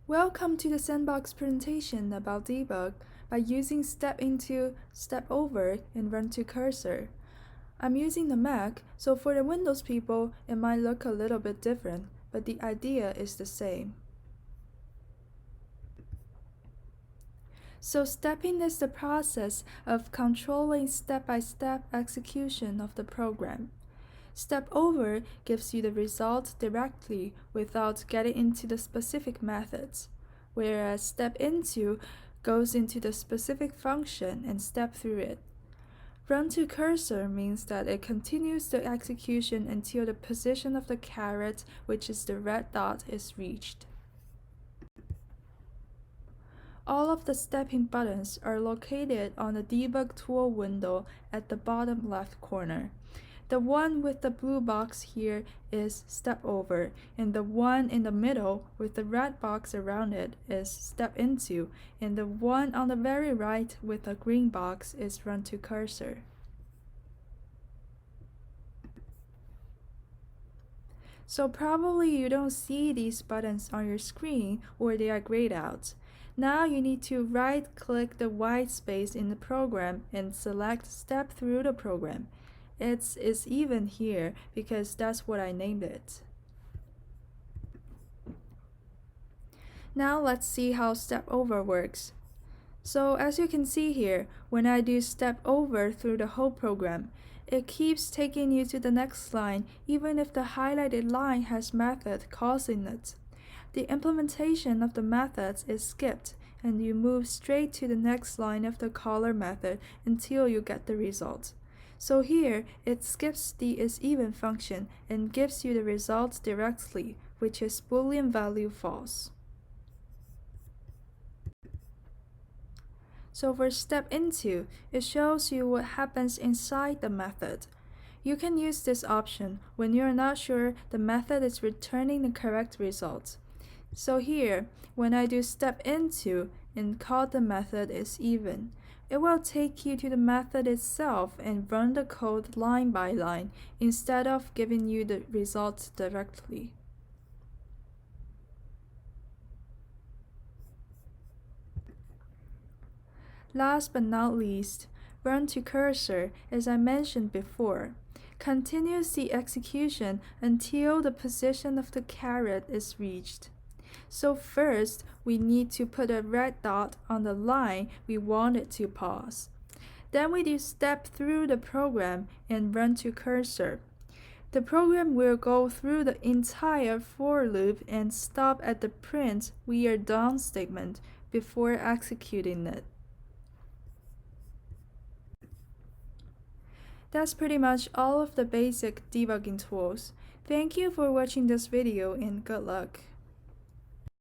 Welcome to the sandbox presentation about debug by using step into, step over, and run toCursor. I'm using the Mac, so for the Windows people, it might look a little bit different, but the idea is the same. So stepping is the process of controlling step-by-step execution of the program. Step over gives you the result directly without getting into the specific methods, whereas step into goes into the specific function and step through it. Run toCursor means that it continues the execution until the position of the caret, which is the red dot, is reached. All of the stepping buttons are located on the Debug tool window at the bottom left corner. The one with the blue box here is step over, and the one in the middle with the red box around it is step into, and the one on the very right with the green box is run toCursor. So probably you don't see these buttons on your screen or they are grayed out. Now you need to right-click the white space in the program and select Step Through the Program. It's even here because that's what I named it. Now let's see how Step Over works. So as you can see here, when I do Step Over through the whole program, it keeps taking you to the next line even if the highlighted line has method causing it. The implementation of the methods is skipped, and you move straight to the next line of the caller method until you get the result. So here, it skips the isEven function and gives you the result directly, which is Boolean value false. So for step into, it shows you what happens inside the method. You can use this option when you're not sure the method is returning the correct result. So here, when I do step into and call the method isEven, it will take you to the method itself and run the code line by line instead of giving you the results directly. Last but not least, run toCursor, as I mentioned before, continues the execution until the position of the caret is reached. So first, we need to put a red dot on the line we want it to pause. Then we do step through the program and run toCursor. The program will go through the entire for loop and stop at the print "we are done" statement before executing it. That's pretty much all of the basic debugging tools. Thank you for watching this video and good luck.